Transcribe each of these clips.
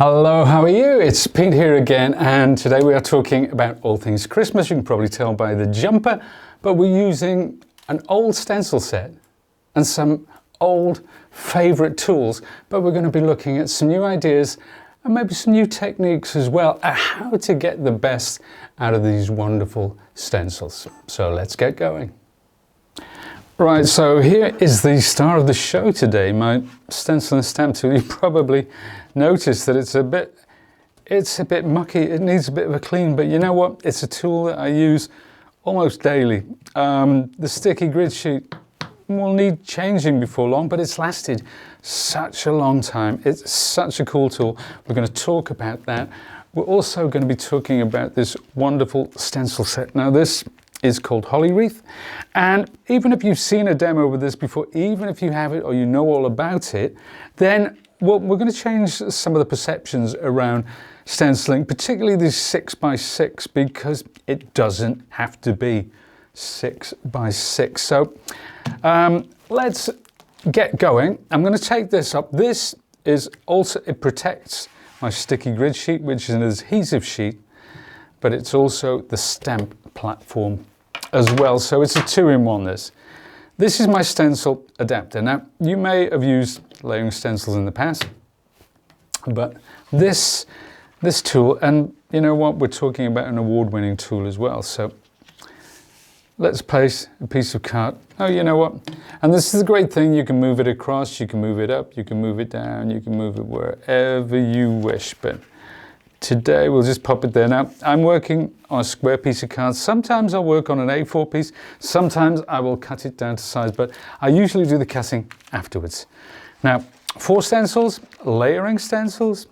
Hello, how are you? It's Pete here again, and today we are talking about all things Christmas. You can probably tell by the jumper, but we're using an old stencil set and some old favorite tools, but we're going to be looking at some new ideas and maybe some new techniques as well at how to get the best out of these wonderful stencils. So let's get going. Right, so here is the star of the show today, my stencil and stamp tool. You probably noticed that it's a bit mucky, it needs a bit of a clean, but you know what? It's a tool that I use almost daily. The sticky grid sheet will need changing before long, but it's lasted such a long time. It's such a cool tool. We're going to talk about that. We're also going to be talking about this wonderful stencil set. Now this is called Wreath, and even if you've seen a demo with this before, even if you have it or you know all about it, then we're going to change some of the perceptions around stenciling, particularly these 6x6, because it doesn't have to be 6x6. So let's get going. I'm going to take this up. This is also, it protects my sticky grid sheet, which is an adhesive sheet, but it's also the stamp platform as well. So it's a two-in-one this. This is my stencil adapter. Now, you may have used layering stencils in the past, but this tool, and you know what, we're talking about an award-winning tool as well. So let's place a piece of card. Oh, you know what? And this is a great thing. You can move it across, you can move it up, you can move it down, you can move it wherever you wish. But today we'll just pop it there. Now, I'm working on a square piece of card. Sometimes I'll work on an A4 piece. Sometimes I will cut it down to size, but I usually do the cutting afterwards. Now, 4 stencils, layering stencils,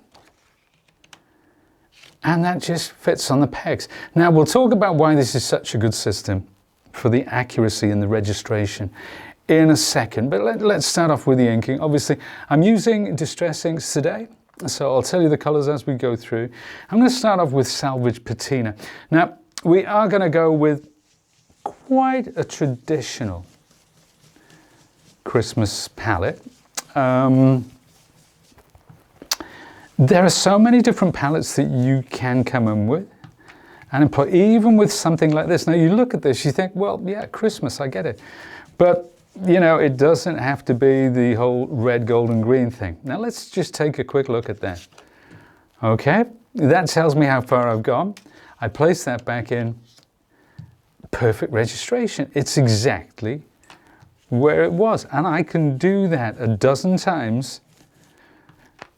and that just fits on the pegs. Now, we'll talk about why this is such a good system for the accuracy and the registration in a second, but let's start off with the inking. Obviously, I'm using Distress inks today, so I'll tell you the colors as we go through. I'm going to start off with Salvage Patina. Now, we are going to go with quite a traditional Christmas palette. There are so many different palettes that you can come in with and employ, even with something like this. Now you look at this, you think, well, yeah, Christmas, I get it. But, you know, it doesn't have to be the whole red, gold and green thing. Now let's just take a quick look at that. Okay, that tells me how far I've gone. I place that back in. Perfect registration. It's exactly where it was, and I can do that a dozen times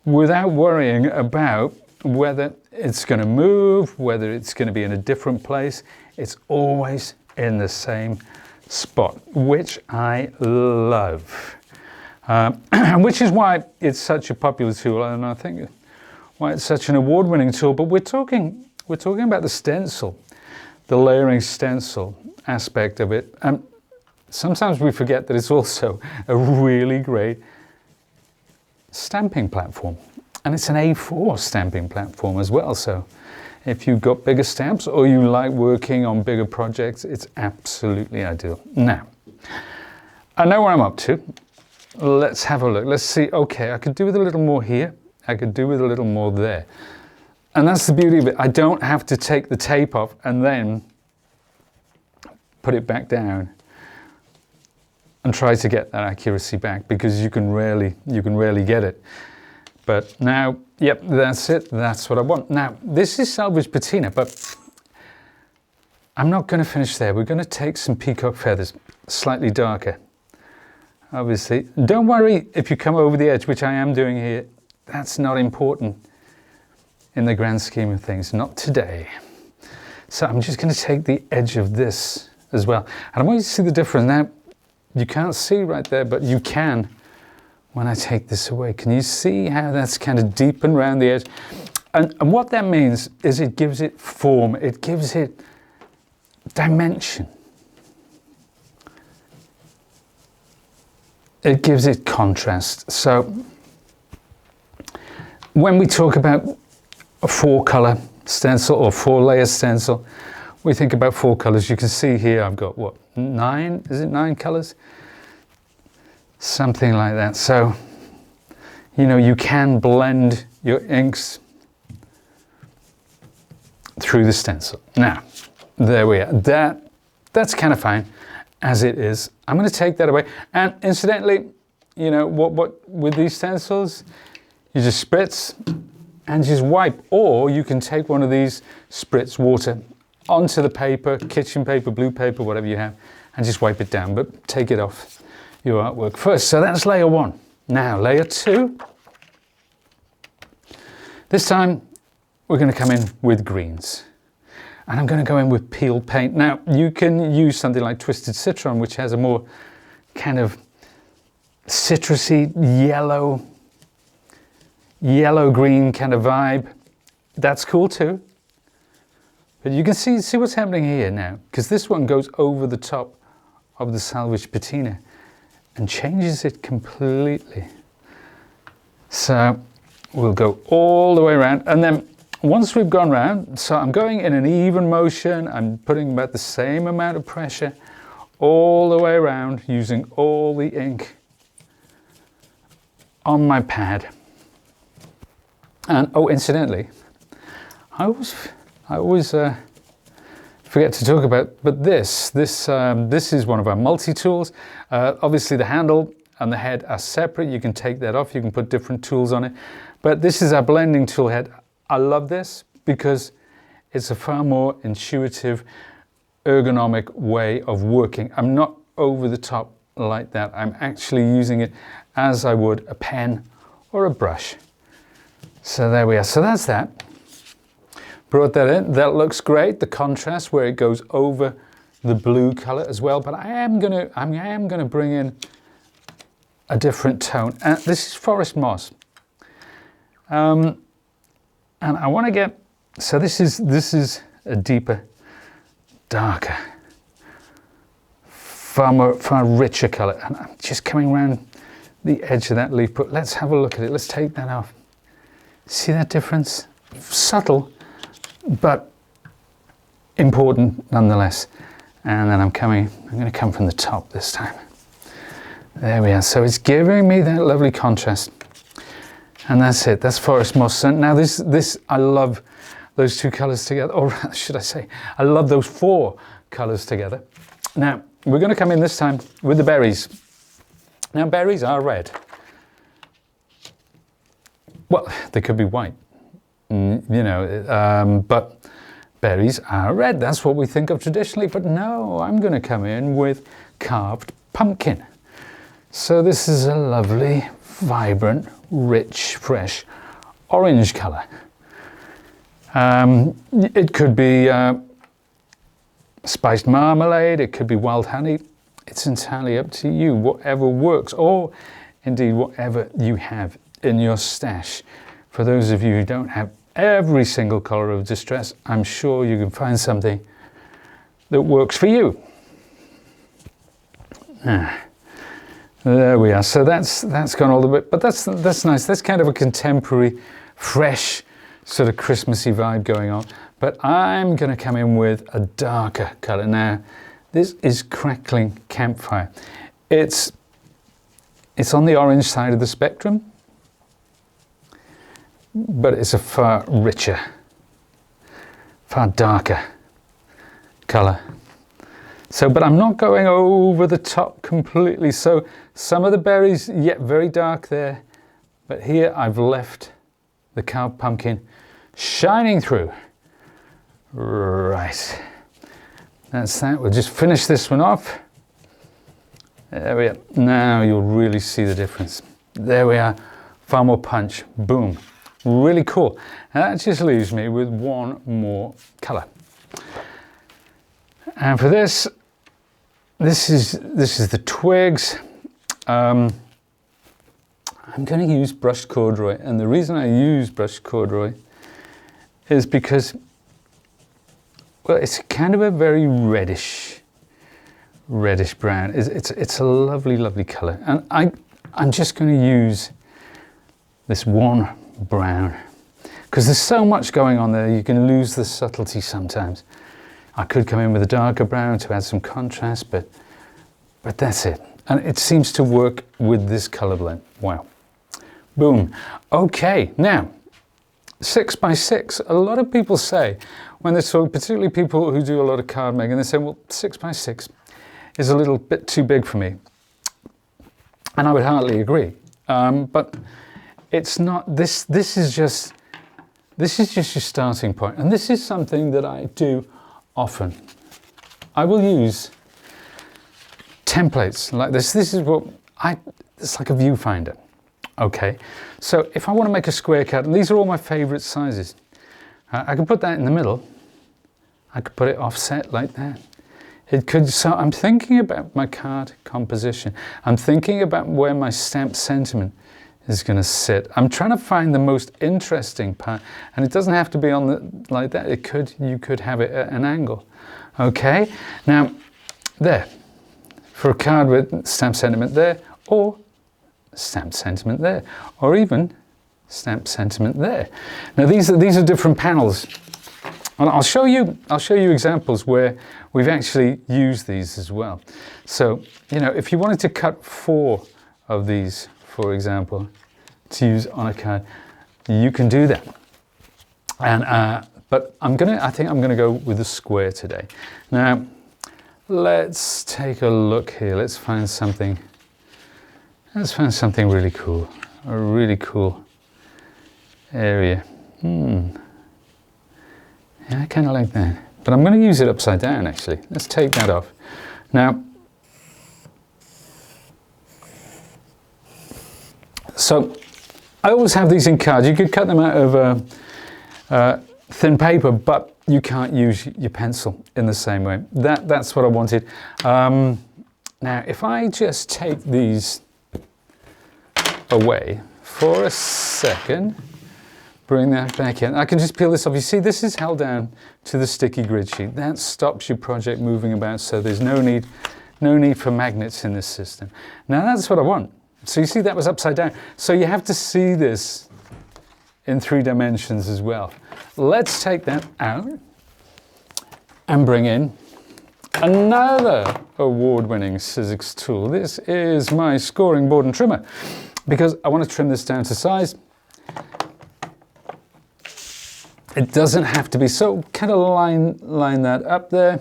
without worrying about whether it's going to move, whether it's going to be in a different place. It's always in the same spot, which I love, which is why it's such a popular tool, and I think why it's such an award-winning tool. But we're talking about the stencil, the layering stencil aspect of it. Sometimes we forget that it's also a really great stamping platform, and it's an A4 stamping platform as well. So if you've got bigger stamps or you like working on bigger projects, it's absolutely ideal. Now, I know where I'm up to. Let's have a look. Let's see. Okay, I could do with a little more here. I could do with a little more there. And that's the beauty of it. I don't have to take the tape off and then put it back down and try to get that accuracy back, because you can rarely get it. But now, yep, that's it. That's what I want. Now, this is Salvage Patina, but I'm not going to finish there. We're going to take some peacock feathers, slightly darker, obviously. Don't worry if you come over the edge, which I am doing here. That's not important in the grand scheme of things, not today. So I'm just going to take the edge of this as well. And I want you to see the difference. Now, you can't see right there, but you can when I take this away. Can you see how that's kind of deep and round the edge? And what that means is it gives it form, it gives it dimension. It gives it contrast. So when we talk about a 4-color stencil or 4-layer stencil, we think about 4 colors. You can see here I've got what, 9? Is it 9 colors? Something like that. So, you know, you can blend your inks through the stencil. Now, there we are. That's kind of fine as it is. I'm going to take that away. And incidentally, you know, what with these stencils, you just spritz and just wipe. Or you can take one of these, spritz water onto the paper, kitchen paper, blue paper, whatever you have, and just wipe it down. But take it off your artwork first. So that's layer one. Now, layer two. This time, we're going to come in with greens. And I'm going to go in with peel paint. Now, you can use something like Twisted Citron, which has a more kind of citrusy, yellow-green kind of vibe. That's cool too. But you can see what's happening here now, because this one goes over the top of the salvage patina and changes it completely. So we'll go all the way around, and then once we've gone round, so I'm going in an even motion, I'm putting about the same amount of pressure all the way around, using all the ink on my pad. And oh, incidentally, I always forget to talk about, but this is one of our multi-tools. Obviously the handle and the head are separate. You can take that off, you can put different tools on it. But this is our blending tool head. I love this because it's a far more intuitive, ergonomic way of working. I'm not over the top like that. I'm actually using it as I would a pen or a brush. So there we are. So that's that. Brought that in. That looks great. The contrast where it goes over the blue color as well. But I am gonna bring in a different tone. This is Forest Moss. And I want to get, so this is a deeper, darker, far richer color. And I'm just coming around the edge of that leaf, but let's have a look at it. Let's take that off. See that difference? Subtle, but important nonetheless. And then I'm going to come from the top this time. There we are. So it's giving me that lovely contrast. And that's it, that's Forest Moss. And now this, I love those two colors together, or should I say, I love those four colors together. Now, we're gonna come in this time with the berries. Now, berries are red. Well, they could be white, you know, but berries are red. That's what we think of traditionally, but no, I'm gonna come in with carved pumpkin. So this is a lovely, vibrant, rich, fresh orange color. It could be spiced marmalade, it could be wild honey. It's entirely up to you, whatever works, or indeed whatever you have in your stash. For those of you who don't have every single color of distress, I'm sure you can find something that works for you. There we are. So that's gone all the way, but that's nice. That's kind of a contemporary, fresh, sort of Christmassy vibe going on. But I'm going to come in with a darker color. Now, this is Crackling Campfire. It's on the orange side of the spectrum, but it's a far richer, far darker color. So, but I'm not going over the top completely. So some of the berries, yet very dark there, but here I've left the carved pumpkin shining through. Right, that's that. We'll just finish this one off. There we are. Now you'll really see the difference. There we are, far more punch, boom. Really cool. And that just leaves me with one more color. And for this is the twigs. I'm going to use brushed corduroy, and the reason I use brushed corduroy is because, well, it's kind of a very reddish brown. It's a lovely color, and I'm just going to use this one brown because there's so much going on there. You can lose the subtlety sometimes. I could come in with a darker brown to add some contrast, but that's it. And it seems to work with this color blend. Wow. Boom. Okay, now, 6x6. A lot of people say, when they talk, particularly people who do a lot of card making, they say, well, 6x6 is a little bit too big for me. And I would hardly agree. But it's not, this is just your starting point. And this is something that I do often. I will use templates like this. This is what it's like a viewfinder. Okay, so if I want to make a square cut, and these are all my favorite sizes, I could put that in the middle. I could put it offset like that. It could, so I'm thinking about my card composition. I'm thinking about where my stamp sentiment is going to sit. I'm trying to find the most interesting part, and it doesn't have to be on the, like that. You could have it at an angle. Okay, now there, for a card with stamp sentiment there, or stamp sentiment there, or even stamp sentiment there. Now these are different panels, and I'll show you examples where we've actually used these as well. So you know, if you wanted to cut 4 of these, for example, to use on a card, you can do that. And but I think I'm gonna go with the square today. Now let's take a look here. Let's find something really cool, a really cool area. Yeah, I kind of like that. But I'm going to use it upside down, actually. Let's take that off. Now, so I always have these in cards. You could cut them out of thin paper, but you can't use your pencil in the same way. That's what I wanted. Now, if I just take these away for a second, bring that back in. I can just peel this off. You see, this is held down to the sticky grid sheet. That stops your project moving about, so there's no need for magnets in this system. Now that's what I want. So you see, that was upside down. So you have to see this in 3 dimensions as well. Let's take that out and bring in another award-winning Sizzix tool. This is my scoring board and trimmer, because I want to trim this down to size. It doesn't have to be, so kind of line that up there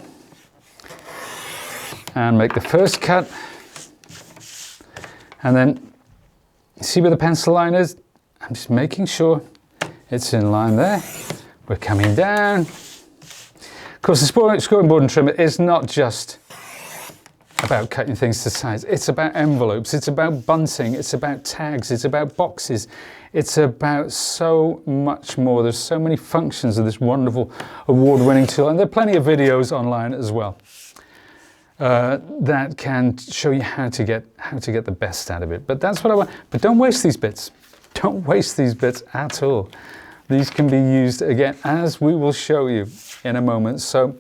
and make the first cut. And then see where the pencil line is? I'm just making sure it's in line there. We're coming down. Of course, the scoring board and trimmer is not just about cutting things to size. It's about envelopes, it's about bunting, it's about tags, it's about boxes, it's about so much more. There's so many functions of this wonderful award-winning tool, and there are plenty of videos online as well that can show you how to get the best out of it. But that's what I want. But don't waste these bits. Don't waste these bits at all. These can be used again, as we will show you in a moment. So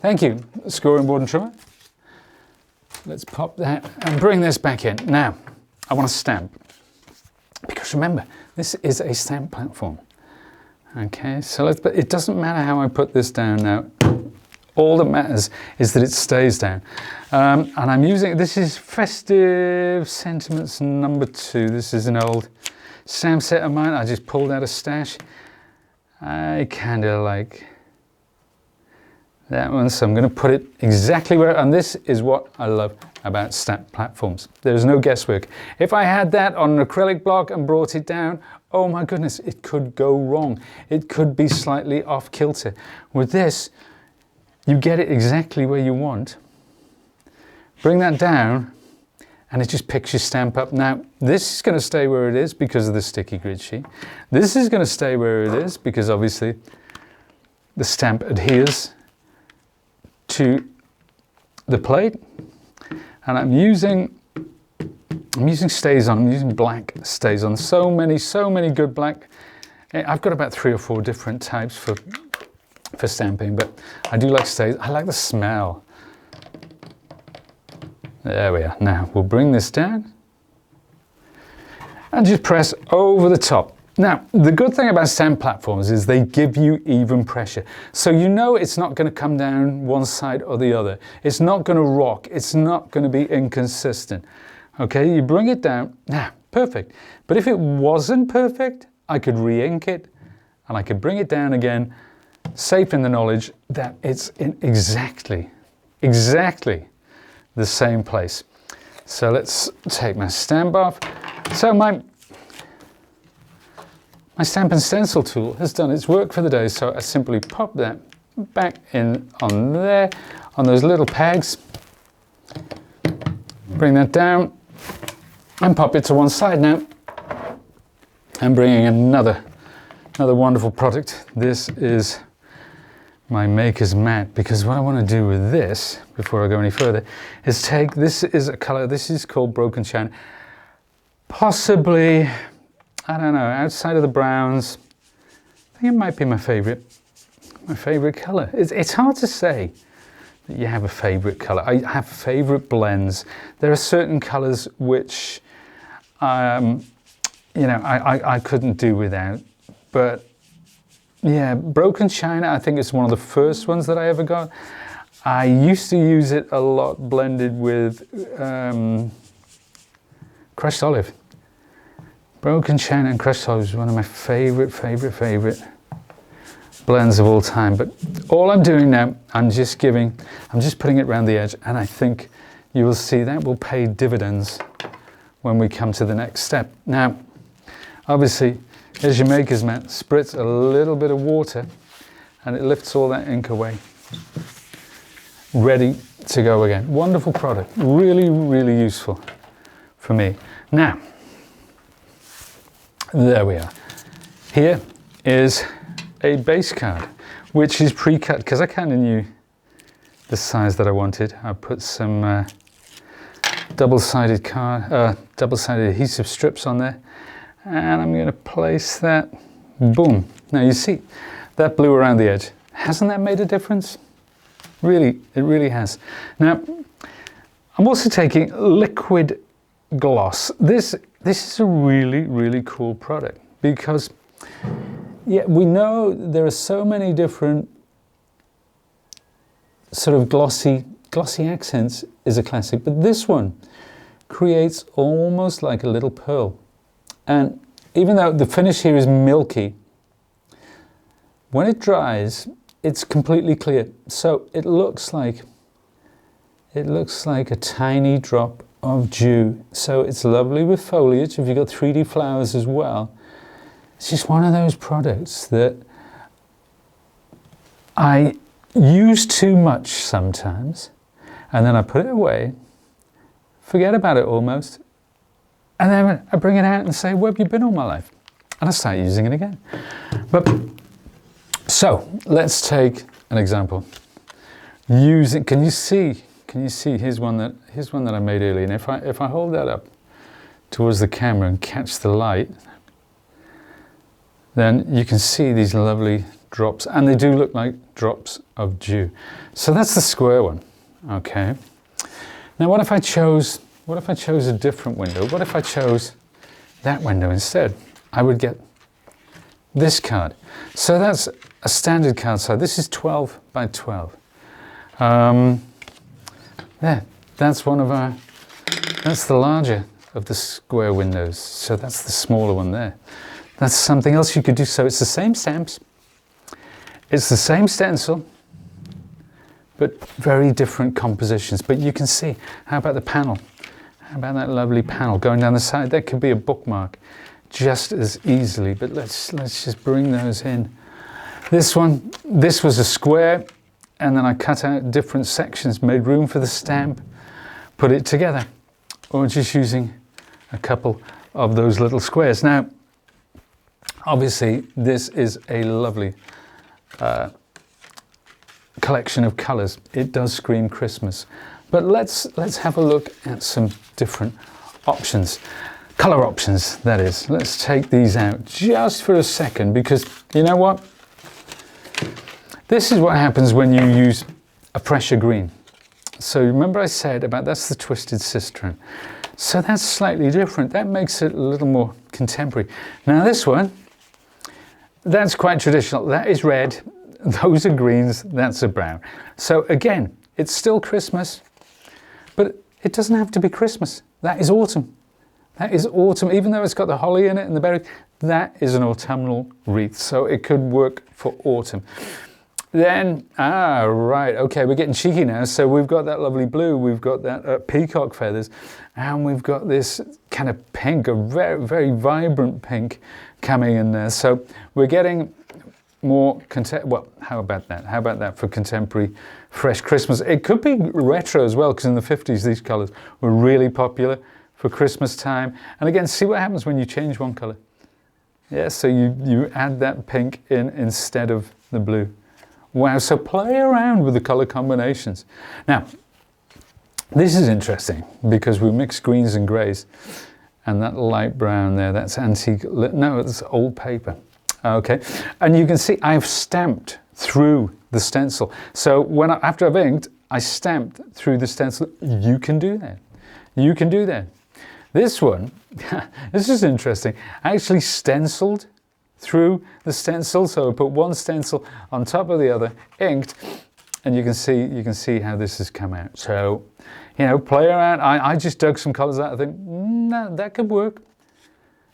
thank you, scoring board and trimmer. Let's pop that and bring this back in. Now, I want to stamp, because remember, this is a stamp platform. Okay, so but it doesn't matter how I put this down now. All that matters is that it stays down. And I'm using, this is Festive Sentiments number 2. This is an old stamp set of mine. I just pulled out a stash. I kind of like that one, so I'm going to put it exactly where, and this is what I love about stamp platforms. There's no guesswork. If I had that on an acrylic block and brought it down, oh my goodness, it could go wrong. It could be slightly off kilter. With this, you get it exactly where you want. Bring that down, and it just picks your stamp up. Now, this is going to stay where it is because of the sticky grid sheet. This is going to stay where it is because obviously the stamp adheres to the plate, and I'm using StazOn. I'm using black StazOn. So many good black. I've got about 3 or 4 different types for stamping, but I do like StazOn. I like the smell. There we are. Now we'll bring this down and just press over the top. Now, the good thing about stamp platforms is they give you even pressure. So you know it's not going to come down one side or the other. It's not going to rock. It's not going to be inconsistent. Okay, you bring it down. Now, perfect. But if it wasn't perfect, I could re-ink it. and I can bring it down again, safe in the knowledge that it's in exactly the same place. So let's take my stamp off. So my stamp and stencil tool has done its work for the day, so I simply pop that back in on there, on those little pegs, bring that down, and pop it to one side now. I'm bringing another wonderful product. This is my maker's mat, because what I want to do with this, before I go any further, is take, this is a color, this is called Broken China. Possibly, I don't know, outside of the browns, I think it might be my favorite color. It's hard to say that you have a favorite color. I have favorite blends. There are certain colors which, you know, I couldn't do without, but yeah, Broken China, I think it's one of the first ones that I ever got. I used to use it a lot blended with crushed olive. Broken China and crushed olive is one of my favorite blends of all time. But all I'm doing now, I'm just putting it around the edge, and I think you will see that will pay dividends when we come to the next step. Now, obviously, as your maker's mat, spritz a little bit of water and it lifts all that ink away. Ready to go again. Wonderful product, really useful for me. Now, there we are. Here is a base card, which is pre-cut, because I kind of knew the size that I wanted. I put some double-sided adhesive strips on there, and I'm going to place that, boom. Now you see, that blew around the edge. Hasn't that made a difference? Really, it really has. Now, I'm also taking liquid gloss. This is a really cool product, because yeah, we know there are so many different sort of glossy accents is a classic, but this one creates almost like a little pearl. And even though the finish here is milky, when it dries, it's completely clear. So it looks like a tiny drop of dew. So it's lovely with foliage. If you've got 3D flowers as well, it's just one of those products that I use too much sometimes, and then I put it away, forget about it almost, and then I bring it out and say, where have you been all my life? And I start using it again. But so let's take an example. Can you see? Here's one that I made earlier. And if I hold that up towards the camera and catch the light, then you can see these lovely drops, and they do look like drops of dew. So that's the square one. Okay. Now what if I chose a different window? What if I chose that window instead? I would get this card. So that's a standard card size. This is 12 by 12. There, that's the larger of the square windows. So that's the smaller one there. That's something else you could do. So it's the same stamps, it's the same stencil, but very different compositions. But you can see, how about the panel? How about that lovely panel going down the side? That could be a bookmark just as easily, but let's just bring those in. This was a square, and then I cut out different sections, made room for the stamp, put it together, or just using a couple of those little squares. Now, obviously, this is a lovely collection of colors. It does scream Christmas. But let's have a look at some different options. Color options, that is. Let's take these out just for a second, because you know what? This is what happens when you use a pressure green. So remember I said about that's the Twisted Cistern. So that's slightly different. That makes it a little more contemporary. Now this one, that's quite traditional. That is red. Those are greens. That's a brown. So again, it's still Christmas, but it doesn't have to be Christmas. That is autumn. That is autumn, even though it's got the holly in it and the berries, that is an autumnal wreath, so it could work for autumn. Then, right, okay, we're getting cheeky now. So we've got that lovely blue, we've got that peacock feathers, and we've got this kind of pink, a very, very vibrant pink coming in there. So we're getting more, well, how about that? How about that for contemporary, fresh Christmas? It could be retro as well, because in the 50s, these colors were really popular for Christmas time. And again, see what happens when you change one color. Yeah, so you add that pink in instead of the blue. Wow, so play around with the color combinations. Now, this is interesting because we mix greens and grays, and that light brown there, that's antique, no, it's old paper. Okay, and you can see I've stamped through the stencil. So after I've inked, I stamped through the stencil. You can do that. You can do that. This one, this is interesting. I actually stenciled through the stencil, so I put one stencil on top of the other, inked, and you can see how this has come out. So, you know, play around. I just dug some colours out. I think that could work,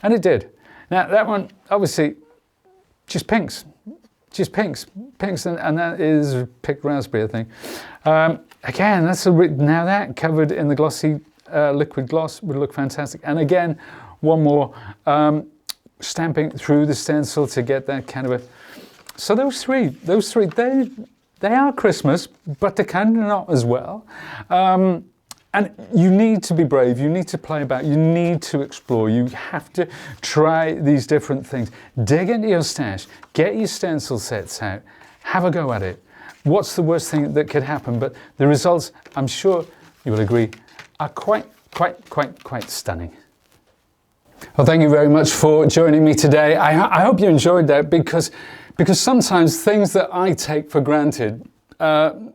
and it did. Now that one, obviously, just pinks, and that is picked raspberry, I think. Again, now that covered in the glossy liquid gloss would look fantastic. And again, one more. Stamping through the stencil to get that kind of a... So those three, they are Christmas, but they're kind of not as well. And you need to be brave, you need to play about, you need to explore, you have to try these different things. Dig into your stash, get your stencil sets out, have a go at it. What's the worst thing that could happen? But the results, I'm sure you will agree, are quite stunning. Well, thank you very much for joining me today. I hope you enjoyed that because sometimes things that I take for granted, you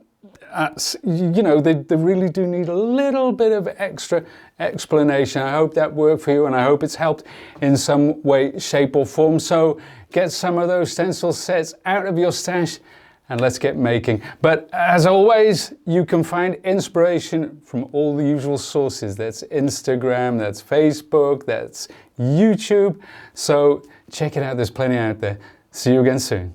know, they really do need a little bit of extra explanation. I hope that worked for you, and I hope it's helped in some way, shape or form. So get some of those stencil sets out of your stash and let's get making. But as always, you can find inspiration from all the usual sources. That's Instagram, that's Facebook, that's YouTube. So check it out, there's plenty out there. See you again soon.